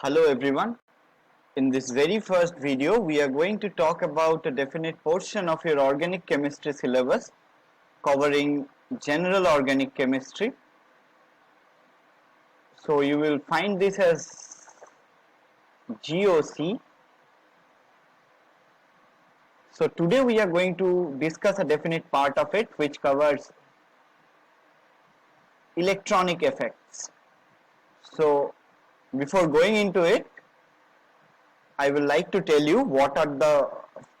Hello everyone. In this very first video, we are going to talk about a definite portion of your organic chemistry syllabus covering general organic chemistry. So you will find this as GOC. So today we are going to discuss a definite part of it which covers electronic effects. So before going into it, I will like to tell you what are the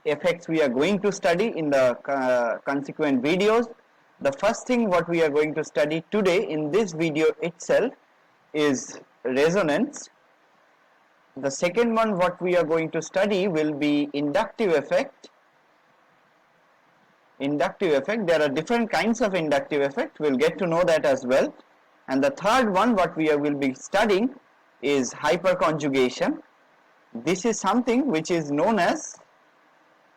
effects we are going to study in the consequent videos. The first thing what we are going to study today in this video itself is resonance. The second one what we are going to study will be inductive effect. There are different kinds of inductive effect. We'll get to know that as well. And the third one what we will be studying is hyperconjugation. This is something which is known as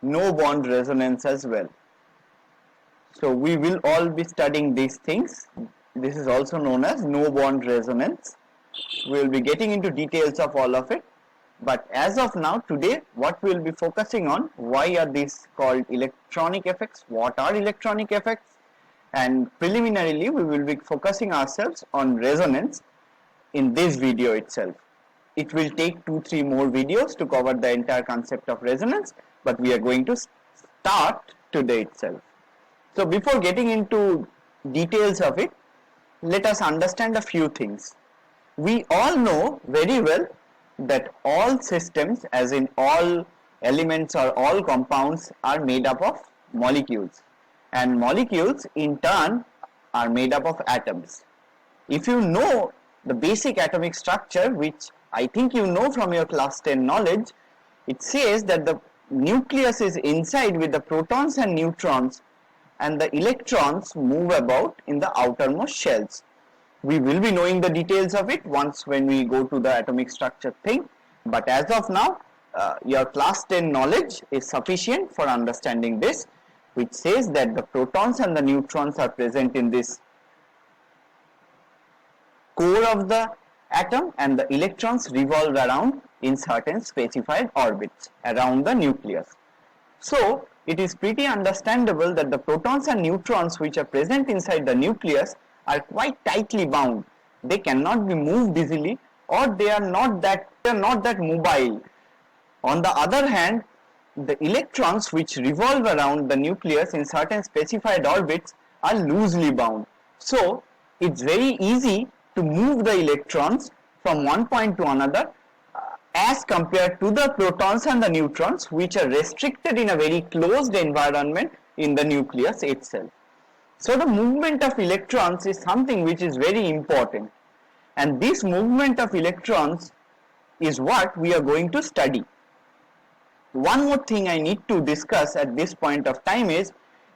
no bond resonance as well. So we will all be studying these things. This is also known as no bond resonance. We will be getting into details of all of it. But as of now, today, what we will be focusing on, why are these called electronic effects, what are electronic effects, and preliminarily we will be focusing ourselves on resonance in this video itself. It will take 2-3 more videos to cover the entire concept of resonance, but we are going to start today itself. So before getting into details of it, let us understand a few things. We all know very well that all systems, as in all elements or all compounds, are made up of molecules, and molecules in turn are made up of atoms. If you know the basic atomic structure, which I think you know from your class 10 knowledge, it says that the nucleus is inside with the protons and neutrons, and the electrons move about in the outermost shells. We will be knowing the details of it once when we go to the atomic structure thing, but as of now, your class 10 knowledge is sufficient for understanding this, which says that the protons and the neutrons are present in this core of the atom, and the electrons revolve around in certain specified orbits around the nucleus. So it is pretty understandable that the protons and neutrons which are present inside the nucleus are quite tightly bound. They cannot be moved easily, or they are not that mobile. On the other hand, the electrons which revolve around the nucleus in certain specified orbits are loosely bound. So it's very easy to move the electrons from one point to another as compared to the protons and the neutrons, which are restricted in a very closed environment in the nucleus itself. So the movement of electrons is something which is very important, and this movement of electrons is what we are going to study. One more thing I need to discuss at this point of time is,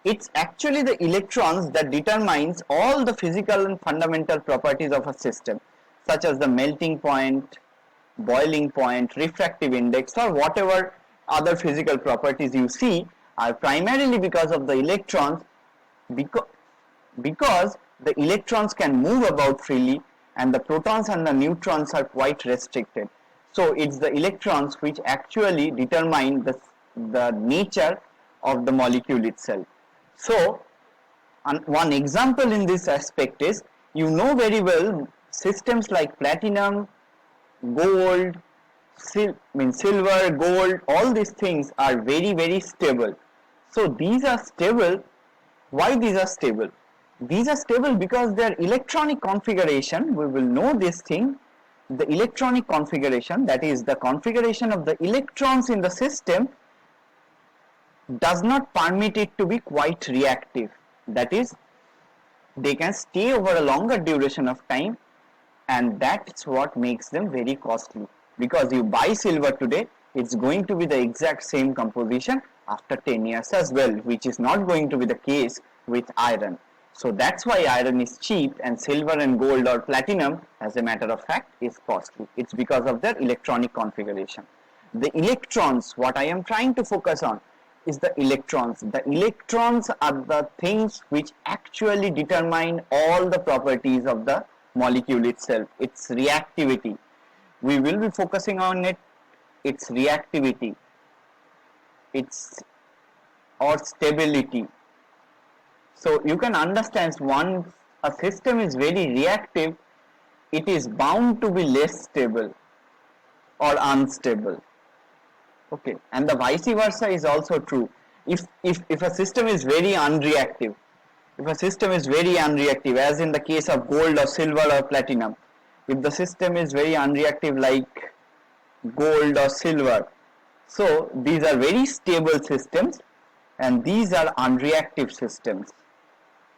it's actually the electrons that determines all the physical and fundamental properties of a system, such as the melting point, boiling point, refractive index, or whatever other physical properties you see are primarily because of the electrons, because the electrons can move about freely and the protons and the neutrons are quite restricted. So it's the electrons which actually determine the nature of the molecule itself. So one example in this aspect is, you know very well, systems like platinum, gold, silver, gold, all these things are very stable. So these are stable. Why these are stable? These are stable because their electronic configuration, we will know this thing, the electronic configuration, that is the configuration of the electrons in the system, does not permit it to be quite reactive. That is, they can stay over a longer duration of time, and that's what makes them very costly. Because you buy silver today, it's going to be the exact same composition after 10 years as well, which is not going to be the case with iron. So that's why iron is cheap and silver and gold or platinum, as a matter of fact, is costly. It's because of their electronic configuration. The electrons, what I am trying to focus on is the electrons. The electrons are the things which actually determine all the properties of the molecule itself, its reactivity. we will be focusing on its reactivity, its or stability. So you can understand, once a system is very reactive, it is bound to be less stable or unstable. Okay, and the vice versa is also true. If a system is very unreactive, as in the case of gold or silver or platinum, if the system is very unreactive like gold or silver, so these are very stable systems and these are unreactive systems.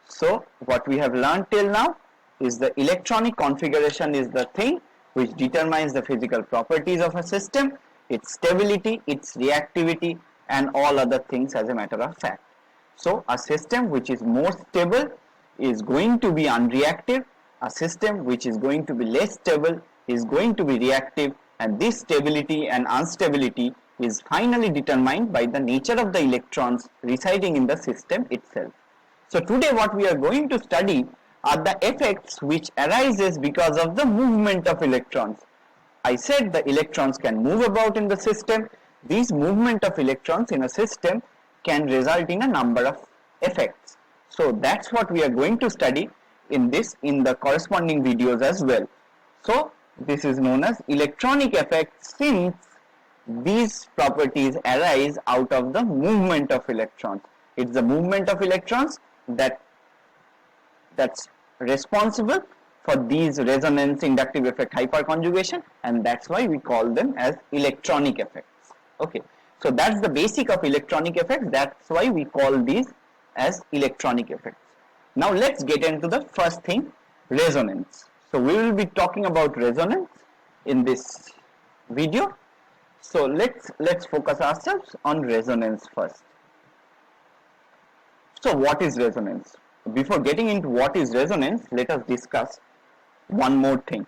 So what we have learned till now is the electronic configuration is the thing which determines the physical properties of a system, its stability, its reactivity, and all other things as a matter of fact. So a system which is more stable is going to be unreactive, a system which is going to be less stable is going to be reactive, and this stability and instability is finally determined by the nature of the electrons residing in the system itself. So today what we are going to study are the effects which arises because of the movement of electrons. I said the electrons can move about in the system. These movement of electrons in a system can result in a number of effects. So that's what we are going to study in the corresponding videos as well. So this is known as electronic effects, since these properties arise out of the movement of electrons. It's the movement of electrons that's responsible for these resonance inductive effect hyperconjugation, and that's why we call them as electronic effects. Okay, so that's the basic of electronic effects. That's why we call these as electronic effects. Now let's get into the first thing, resonance. So we will be talking about resonance in this video. So let's focus ourselves on resonance first. So what is resonance? Before getting into what is resonance, let us discuss one more thing.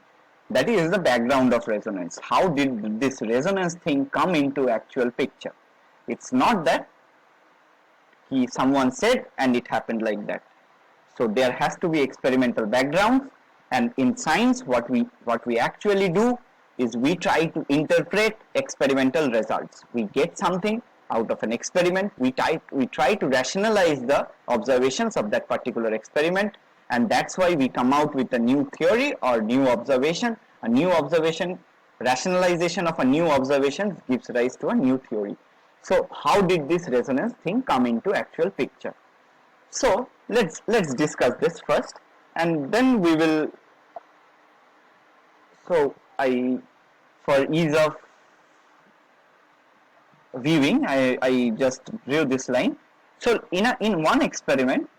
That is the background of resonance. How did this resonance thing come into actual picture? It's not that someone said and it happened like that. So there has to be experimental background, and in science what we actually do is we try to interpret experimental results. We get something out of an experiment, we try to rationalize the observations of that particular experiment, and that's why we come out with a new theory or new observation. A new observation, rationalization of a new observation gives rise to a new theory. So how did this resonance thing come into actual picture? So let's discuss this first, and then we will. So for ease of viewing, I just drew this line. So in one experiment,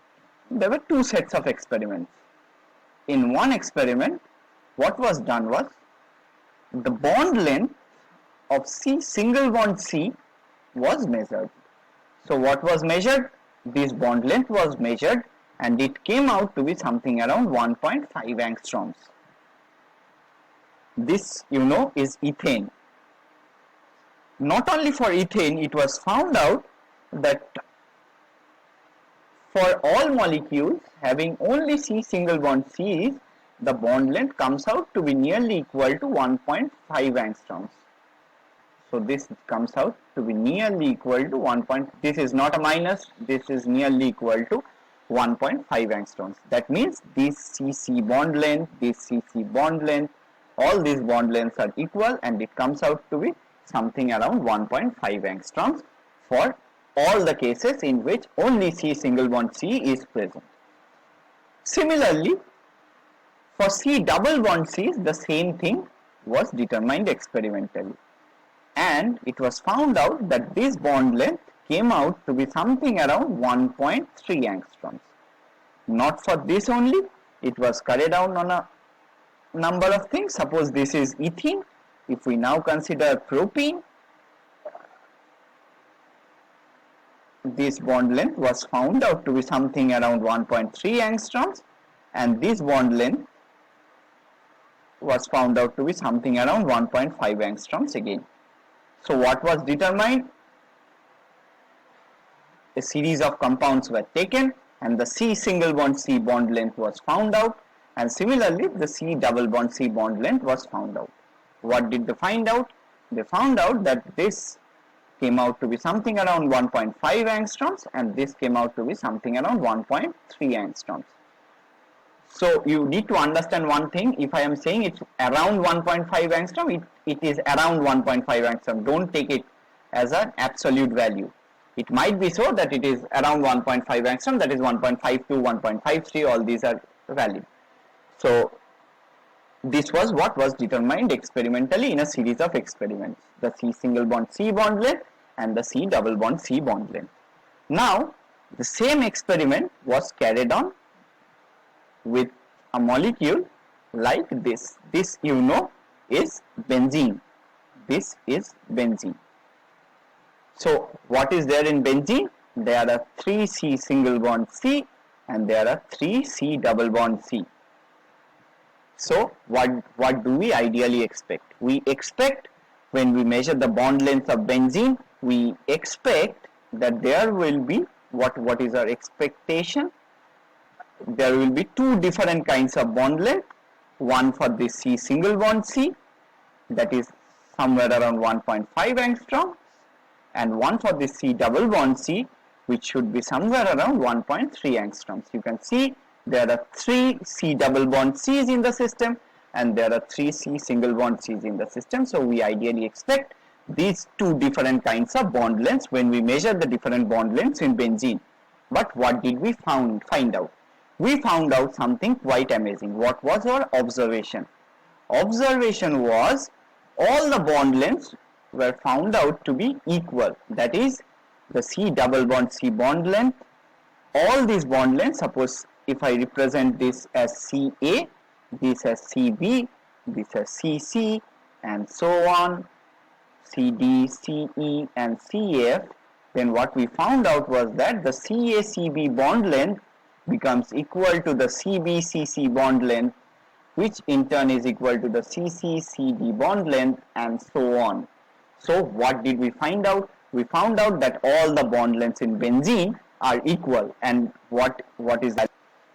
there were two sets of experiments. In one experiment, what was done was the bond length of single bond C was measured. So what was measured? This bond length was measured, and it came out to be something around 1.5 angstroms. This, is ethane. Not only for ethane, it was found out that for all molecules having only single bond Cs, the bond length comes out to be nearly equal to 1.5 angstroms. So this comes out to be nearly equal to this is not a minus, this is nearly equal to 1.5 angstroms. That means this CC bond length, this CC bond length, all these bond lengths are equal, and it comes out to be something around 1.5 angstroms for all the cases in which only single bond C is present. Similarly, for C double bond Cs, the same thing was determined experimentally, and it was found out that this bond length came out to be something around 1.3 angstroms. Not for this only, it was carried out on a number of things. Suppose this is ethene. If we now consider propene, this bond length was found out to be something around 1.3 angstroms, and this bond length was found out to be something around 1.5 angstroms again. So what was determined? A series of compounds were taken, and the C single bond C bond length was found out, and similarly the C double bond C bond length was found out. what did they find out? They found out that this came out to be something around 1.5 angstroms and this came out to be something around 1.3 angstroms. So you need to understand one thing. If I am saying it's around 1.5 angstrom, it is around 1.5 angstrom. Don't take it as an absolute value. It might be so that it is around 1.5 angstrom, that is 1.52, 1.53, all these are valid. So this was what was determined experimentally in a series of experiments, the C single bond C bond length and the C double bond C bond length. Now the same experiment was carried on with a molecule like this. This you know is benzene. This is benzene. So what is there in benzene? There are 3 C single bond C and there are 3 C double bond C. So what do we ideally expect? We expect, when we measure the bond length of benzene, we expect that there will be, what is our expectation? There will be 2 different kinds of bond length, one for the C single bond C, that is somewhere around 1.5 angstrom, and one for the C double bond C, which should be somewhere around 1.3 angstroms. You can see there are 3 C double bond C's in the system and there are 3 C single bond C's in the system. So we ideally expect these 2 different kinds of bond lengths when we measure the different bond lengths in benzene. But what did we find out? We found out something quite amazing. What was our observation? Observation was all the bond lengths were found out to be equal. That is, the C double bond C bond length, all these bond lengths, suppose if I represent this as CA, this as CB, this as CC, and so on, CD, CE, and CF, then what we found out was that the CA-CB bond length becomes equal to the CB-CC bond length, which in turn is equal to the CC-CD bond length, and so on. So what did we find out? We found out that all the bond lengths in benzene are equal. And what is that?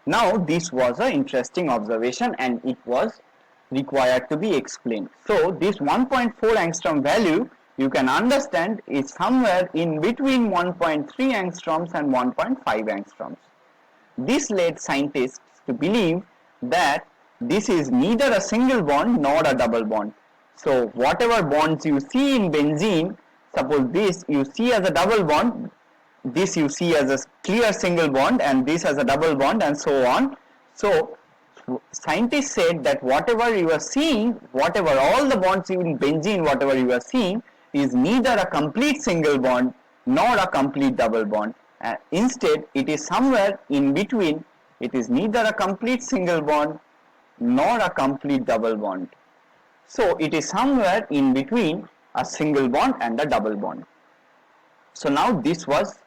Now this was an interesting observation and it was required to be explained. So this 1.4 angstrom value, you can understand, is somewhere in between 1.3 angstroms and 1.5 angstroms. This led scientists to believe that this is neither a single bond nor a double bond. So whatever bonds you see in benzene, suppose this you see as a double bond, this you see as a clear single bond, and this as a double bond, and so on. So scientists said that whatever you are seeing, whatever all the bonds in benzene, whatever you are seeing, is neither a complete single bond nor a complete double bond. Instead, it is somewhere in between. It is neither a complete single bond nor a complete double bond. So it is somewhere in between a single bond and a double bond. So now this was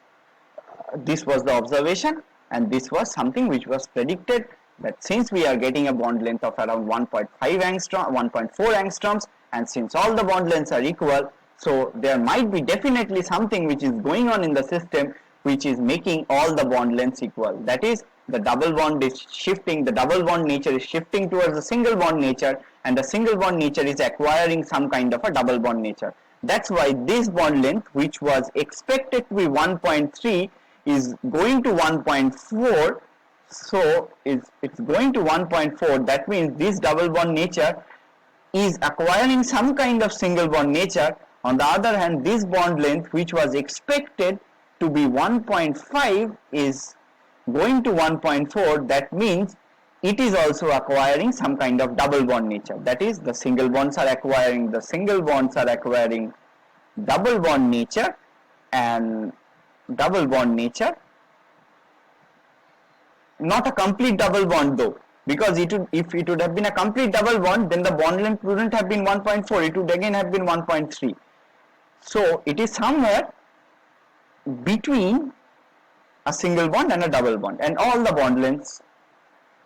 the observation, and this was something which was predicted, that since we are getting a bond length of around 1.5 angstrom, 1.4 angstroms, and since all the bond lengths are equal, so there might be definitely something which is going on in the system which is making all the bond lengths equal. That is, the double bond is shifting, the double bond nature is shifting towards the single bond nature, and the single bond nature is acquiring some kind of a double bond nature. That's why this bond length, which was expected to be 1.3, is going to 1.4. So it's going to 1.4. That means this double bond nature is acquiring some kind of single bond nature. On the other hand, this bond length, which was expected to be 1.5, is going to 1.4. That means it is also acquiring some kind of double bond nature. That is, the single bonds are acquiring double bond nature, and double bond nature, not a complete double bond though, because if it would have been a complete double bond, then the bond length wouldn't have been 1.4, it would again have been 1.3. So it is somewhere between a single bond and a double bond, and all the bond lengths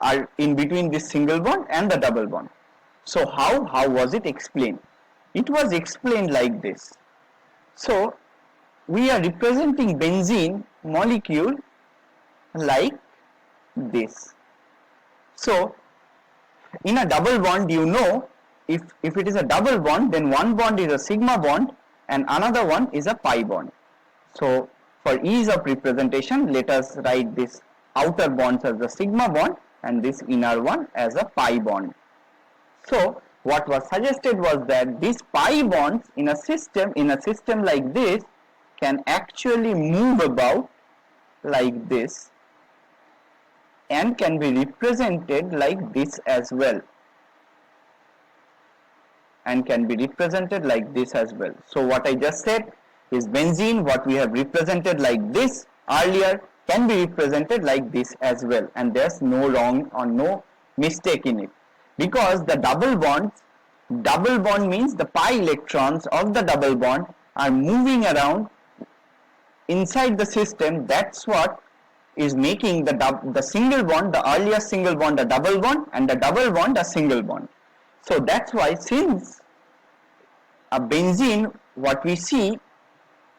are in between this single bond and the double bond. So how was it explained? It was explained like this. So we are representing benzene molecule like this. So in a double bond, you know if it is a double bond, then one bond is a sigma bond and another one is a pi bond. So for ease of representation, let us write this outer bonds as the sigma bond and this inner one as a pi bond. So what was suggested was that these pi bonds in a system like this can actually move about like this and can be represented like this as well. So what I just said is benzene, what we have represented like this earlier, can be represented like this as well, and there's no wrong or no mistake in it, because the double bond means the pi electrons of the double bond are moving around inside the system. That's what is making the single bond, the earlier single bond, a double bond, and the double bond a single bond. So that's why, since a benzene, what we see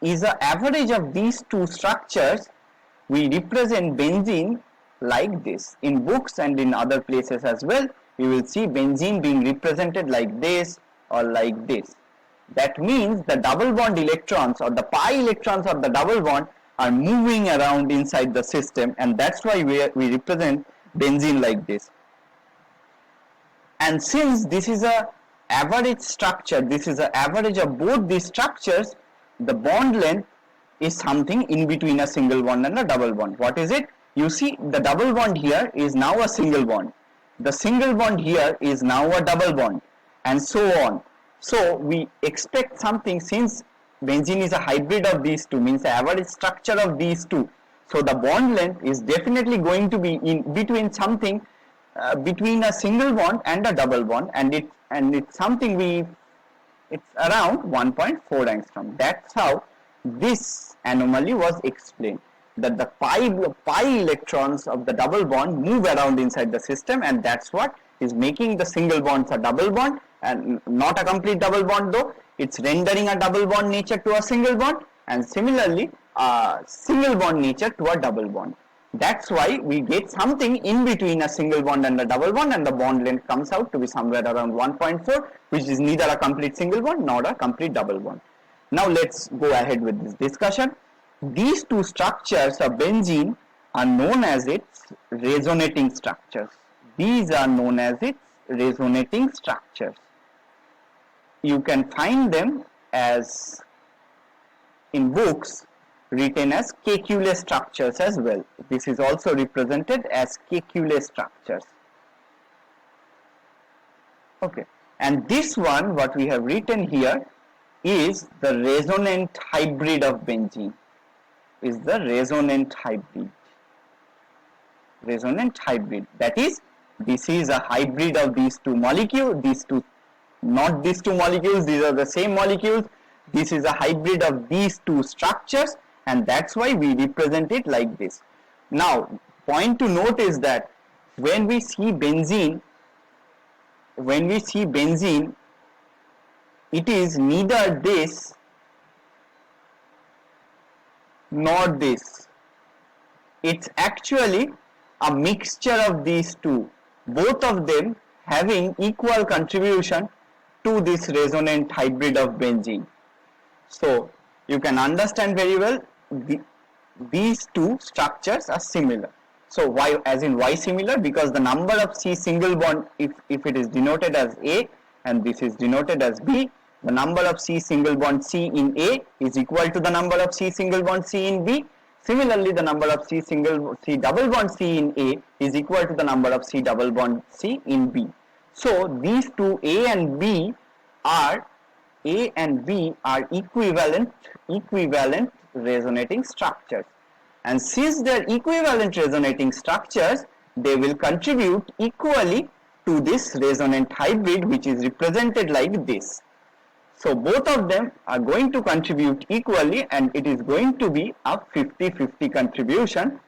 is an average of these two structures, we represent benzene like this. In books and in other places as well, we will see benzene being represented like this or like this. That means the double bond electrons or the pi electrons of the double bond are moving around inside the system, and that's why we represent benzene like this. And since this is a average structure, this is an average of both these structures, the bond length is something in between a single bond and a double bond. What is it? You see, the double bond here is now a single bond, the single bond here is now a double bond, and so on. So we expect something, since benzene is a hybrid of these two, means the average structure of these two, so the bond length is definitely going to be in between something between a single bond and a double bond, and it's something it's around 1.4 angstrom. That's how this anomaly was explained, that the pi electrons of the double bond move around inside the system, and that's what is making the single bonds a double bond, and not a complete double bond though. It's rendering a double bond nature to a single bond, and similarly a single bond nature to a double bond. That's why we get something in between a single bond and a double bond, and the bond length comes out to be somewhere around 1.4, which is neither a complete single bond nor a complete double bond. Now let's go ahead with this discussion. These two structures of benzene are known as its resonating structures. These are known as its resonating structures. You can find them as in books written as Kekule structures as well. This is also represented as Kekule structures. Okay, and this one, what we have written here, is the resonant hybrid of benzene. Is the resonant hybrid. Resonant hybrid. That is, this is a hybrid of these two molecules. Not these two molecules. These are the same molecules. This is a hybrid of these two structures, and that's why we represent it like this. Now, point to note is that when we see benzene, it is neither this nor this. It's actually a mixture of these two, both of them having equal contribution to this resonant hybrid of benzene. So you can understand very well these two structures are similar. So why, as in why similar? Because the number of C single bond, if it is denoted as A and this is denoted as B, the number of C single bond C in A is equal to the number of C single bond C in B. Similarly, the number of C double bond C in A is equal to the number of C double bond C in B. So these two A and B are equivalent resonating structures, and since they are equivalent resonating structures, they will contribute equally to this resonant hybrid, which is represented like this. So both of them are going to contribute equally, and it is going to be a 50-50 contribution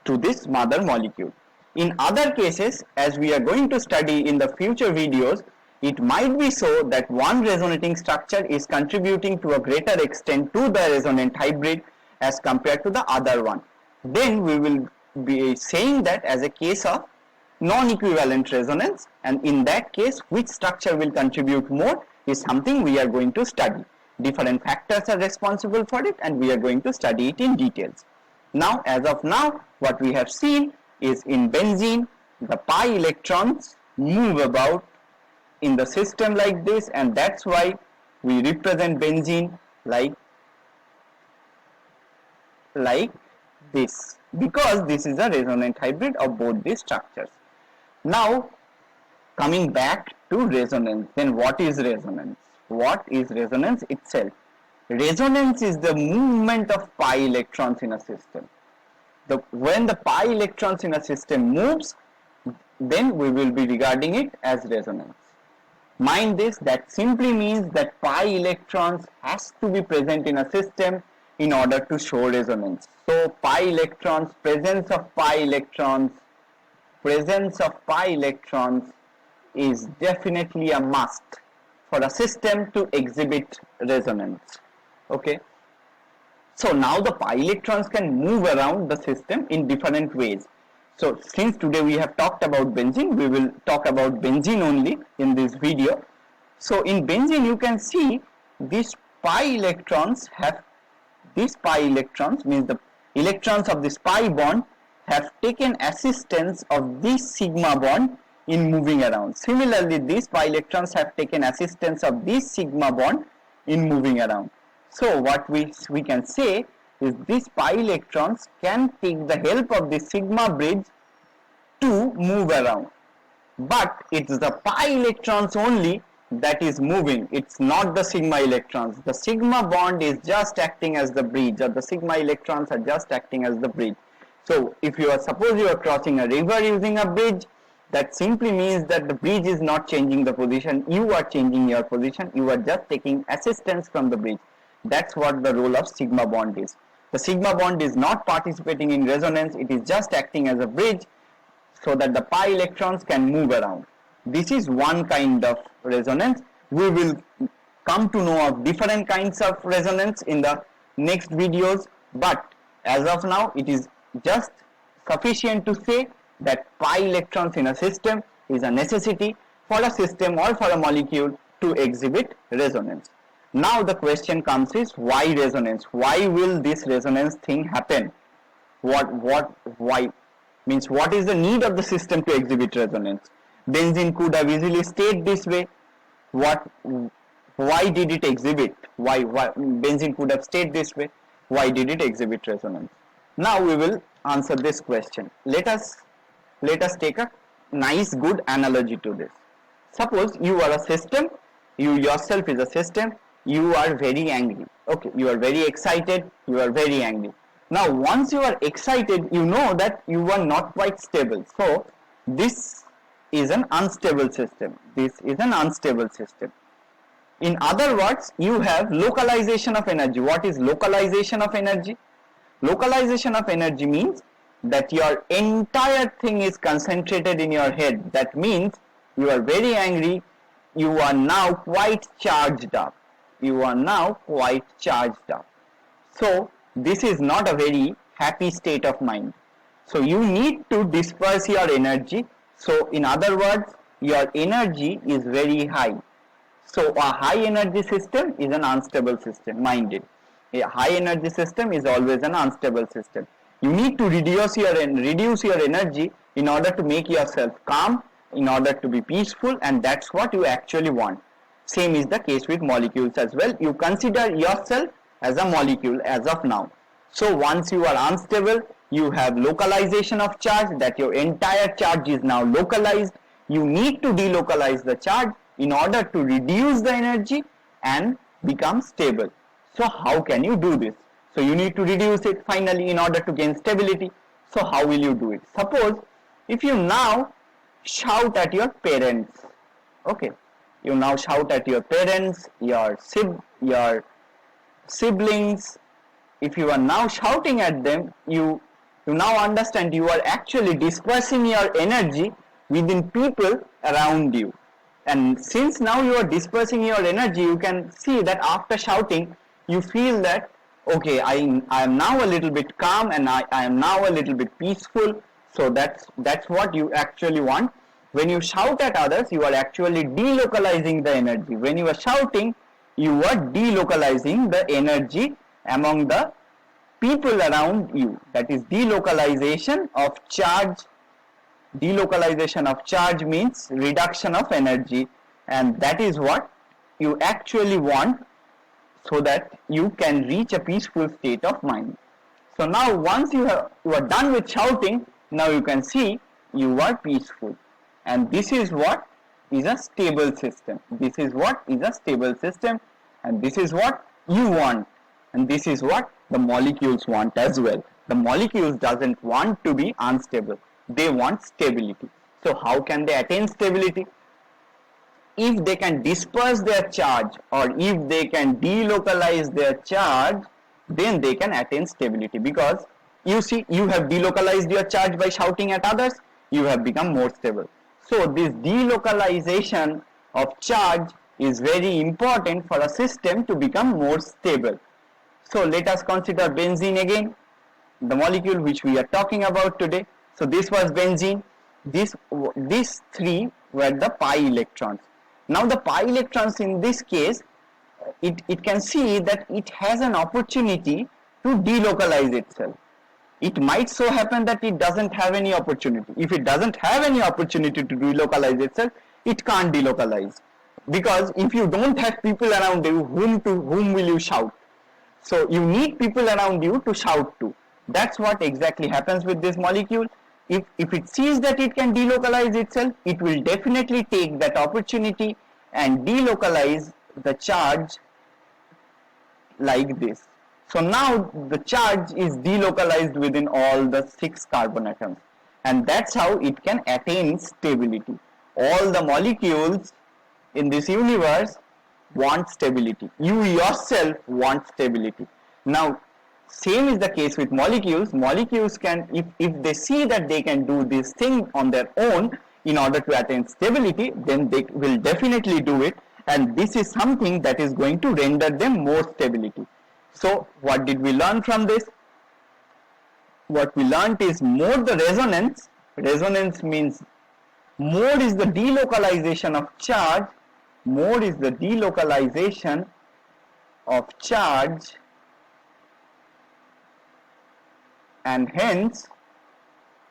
to this mother molecule. In other cases, as we are going to study in the future videos, it might be so that one resonating structure is contributing to a greater extent to the resonant hybrid as compared to the other one. Then we will be saying that as a case of non-equivalent resonance, and in that case which structure will contribute more is something we are going to study. Different factors are responsible for it and we are going to study it in details. Now, as of now, what we have seen is in benzene, the pi electrons move about in the system like this, and that's why we represent benzene like this, because this is a resonant hybrid of both these structures. Now, coming back to resonance, then what is resonance? What is resonance itself? Resonance is the movement of pi electrons in a system. When the pi electrons in a system moves, then we will be regarding it as resonance. Mind this, that simply means that pi electrons has to be present in a system in order to show resonance. So pi electrons, presence of pi electrons is definitely a must for a system to exhibit resonance. Okay. So now the pi electrons can move around the system in different ways. So since today we have talked about benzene, we will talk about benzene only in this video. So in benzene you can see these pi electrons means the electrons of this pi bond have taken assistance of this sigma bond in moving around. Similarly, these pi electrons have taken assistance of this sigma bond in moving around. So what we can say is these pi electrons can take the help of the sigma bridge to move around. But it's the pi electrons only that is moving. It's not the sigma electrons. The sigma bond is just acting as the bridge, or the sigma electrons are just acting as the bridge. So if suppose you are crossing a river using a bridge, that simply means that the bridge is not changing the position. You are changing your position. You are just taking assistance from the bridge. That's what the role of sigma bond is. The sigma bond is not participating in resonance. It is just acting as a bridge so that the pi electrons can move around. This is one kind of resonance. We will come to know of different kinds of resonance in the next videos, but as of now it is just sufficient to say that pi electrons in a system is a necessity for a system or for a molecule to exhibit resonance. Now the question comes is, why resonance? Why will this resonance thing happen? Why? Means what is the need of the system to exhibit resonance? Benzene could have easily stayed this way. Why did it exhibit? Why benzene could have stayed this way? Why did it exhibit resonance? Now we will answer this question. Let us take a nice good analogy to this. Suppose you are a system, you yourself is a system, you are very angry. Okay, you are very excited, you are very angry. Now once you are excited, you know that you are not quite stable. So this is an unstable system. This is an unstable system. In other words, you have localization of energy. What is localization of energy? Localization of energy means that your entire thing is concentrated in your head. That means you are very angry, you are now quite charged up. So this is not a very happy state of mind. So you need to disperse your energy. So in other words, your energy is very high. So a high energy system is an unstable system, mind it. A high energy system is always an unstable system. You need to reduce your energy in order to make yourself calm, in order to be peaceful, and that's what you actually want. Same is the case with molecules as well. You consider yourself as a molecule as of now. So once you are unstable, you have localization of charge, that your entire charge is now localized. You need to delocalize the charge in order to reduce the energy and become stable. So how can you do this? So you need to reduce it finally in order to gain stability. So how will you do it? Suppose if you now shout at your parents, okay, you now shout at your parents, your siblings. If you are now shouting at them, you now understand you are actually dispersing your energy within people around you. And since now you are dispersing your energy, you can see that after shouting, you feel that, okay, I am now a little bit calm and I am now a little bit peaceful. So that's what you actually want. When you shout at others, you are actually delocalizing the energy. When you are shouting, you are delocalizing the energy among the people around you. That is delocalization of charge. Delocalization of charge means reduction of energy, and that is what you actually want, so that you can reach a peaceful state of mind. So now once you are done with shouting, now you can see you are peaceful, and this is what is a stable system. This is what is a stable system, and this is what you want, and this is what the molecules want as well. The molecules doesn't want to be unstable, they want stability. So how can they attain stability? If they can disperse their charge, or if they can delocalize their charge, then they can attain stability. Because you see, you have delocalized your charge by shouting at others, you have become more stable. So this delocalization of charge is very important for a system to become more stable. So let us consider benzene again, the molecule which we are talking about today. So this was benzene. These three were the pi electrons. Now the pi electrons in this case, it can see that it has an opportunity to delocalize itself. It might so happen that it doesn't have any opportunity. If it doesn't have any opportunity to delocalize itself, it can't delocalize. Because if you don't have people around you, whom will you shout? So you need people around you to shout to. That's what exactly happens with this molecule. If it sees that it can delocalize itself, it will definitely take that opportunity and delocalize the charge like this. So now the charge is delocalized within all the 6 carbon atoms, and that's how it can attain stability. All the molecules in this universe want stability. You yourself want stability. Now same is the case with molecules. Molecules can, if they see that they can do this thing on their own in order to attain stability, then they will definitely do it, and this is something that is going to render them more stability. So what did we learn from this? What we learned is more the resonance. Resonance means more is the delocalization of charge. More is the delocalization of charge, and hence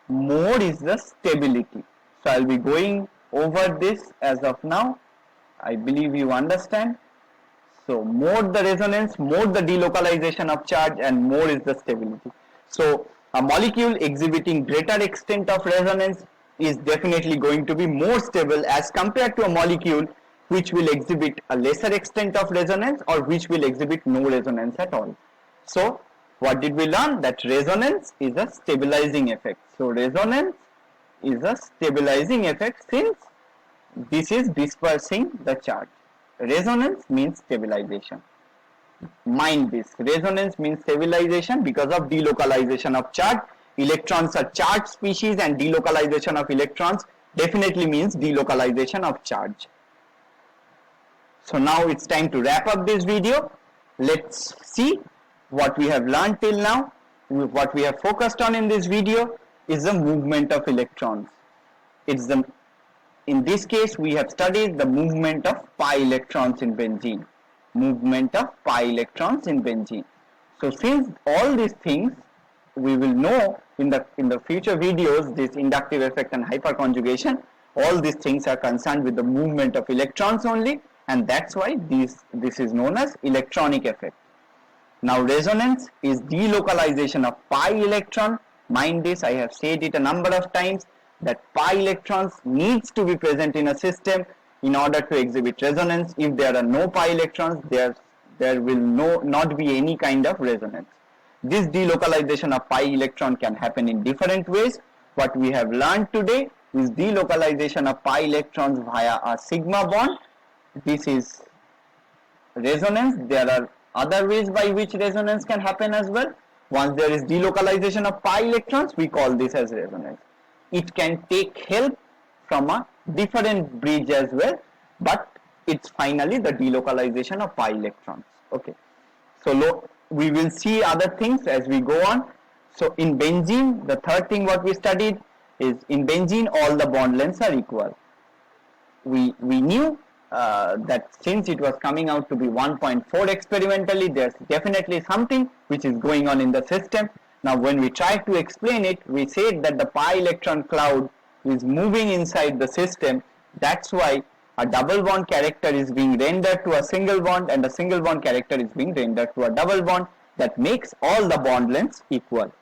more is the stability. So I'll be going over this as of now. I believe you understand. So more the resonance, more the delocalization of charge, and more is the stability. So a molecule exhibiting greater extent of resonance is definitely going to be more stable as compared to a molecule which will exhibit a lesser extent of resonance, or which will exhibit no resonance at all. So what did we learn? That resonance is a stabilizing effect. So resonance is a stabilizing effect, since this is dispersing the charge. Resonance means stabilization. Mind this, resonance means stabilization because of delocalization of charge. Electrons are charged species, and delocalization of electrons definitely means delocalization of charge. So now it's time to wrap up this video. Let's see what we have learned till now. What we have focused on in this video is the movement of electrons. In this case, we have studied the movement of pi electrons in benzene. Movement of pi electrons in benzene. So since all these things we will know in the future videos, this inductive effect and hyperconjugation, all these things are concerned with the movement of electrons only, and that's why this is known as electronic effect. Now resonance is delocalization of pi electron. Mind this, I have said it a number of times, that pi electrons needs to be present in a system in order to exhibit resonance. If there are no pi electrons, there will not be any kind of resonance. This delocalization of pi electron can happen in different ways. What we have learned today is delocalization of pi electrons via a sigma bond. This is resonance. There are other ways by which resonance can happen as well. Once there is delocalization of pi electrons, we call this as resonance. It can take help from a different bridge as well, but it's finally the delocalization of pi electrons. Okay, so we will see other things as we go on. So in benzene, the third thing what we studied is in benzene all the bond lengths are equal. We knew that since it was coming out to be 1.4 experimentally, there's definitely something which is going on in the system. Now when we try to explain it, we said that the pi electron cloud is moving inside the system. That's why a double bond character is being rendered to a single bond, and a single bond character is being rendered to a double bond. That makes all the bond lengths equal.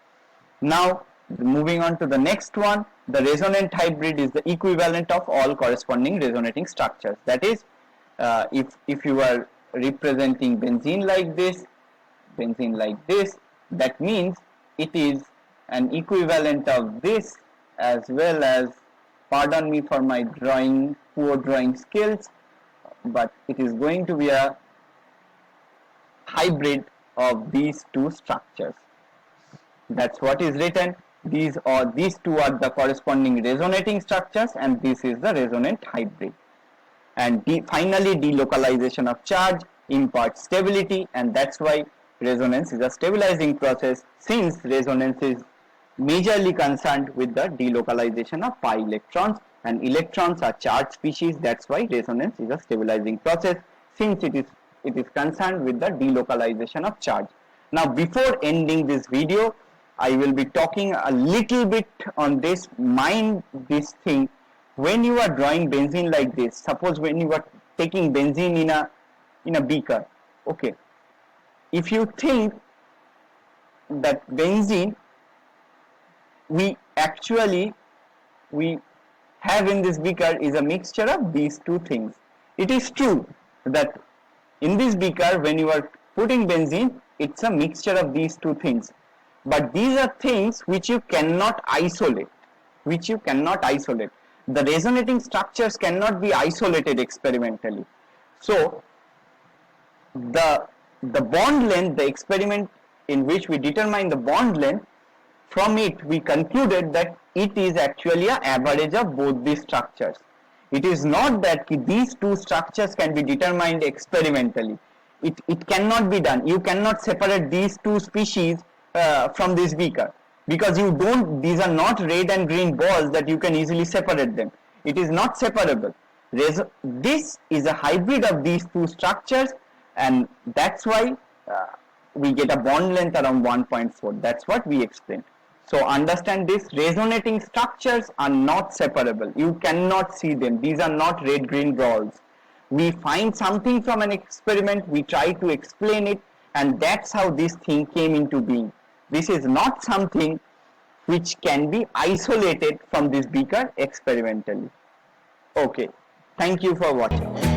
Now moving on to the next one, the resonant hybrid is the equivalent of all corresponding resonating structures. That is, if you are representing benzene like this, that means it is an equivalent of this, as well as, pardon me for my poor drawing skills, but it is going to be a hybrid of these two structures. That's what is written. These two are the corresponding resonating structures, and this is the resonant hybrid. And finally, delocalization of charge imparts stability, and that's why resonance is a stabilizing process, since resonance is majorly concerned with the delocalization of pi electrons, and electrons are charged species. That's why resonance is a stabilizing process, since it is concerned with the delocalization of charge. Now before ending this video, I will be talking a little bit on this. Mind this thing, when you are drawing benzene like this, suppose when you are taking benzene in a beaker, okay, if you think that benzene we have in this beaker is a mixture of these two things. It is true that in this beaker, when you are putting benzene, it's a mixture of these two things. But these are things which you cannot isolate. The resonating structures cannot be isolated experimentally. So the bond length, the experiment in which we determine the bond length, from it we concluded that it is actually an average of both these structures. It is not that these two structures can be determined experimentally. It cannot be done. You cannot separate these two species from this beaker, because these are not red and green balls that you can easily separate them. It is not separable. This is a hybrid of these two structures, and that's why we get a bond length around 1.4. That's what we explained. So understand this, resonating structures are not separable. You cannot see them. These are not red-green balls. We find something from an experiment, we try to explain it, and that's how this thing came into being. This is not something which can be isolated from this beaker experimentally. Okay, thank you for watching.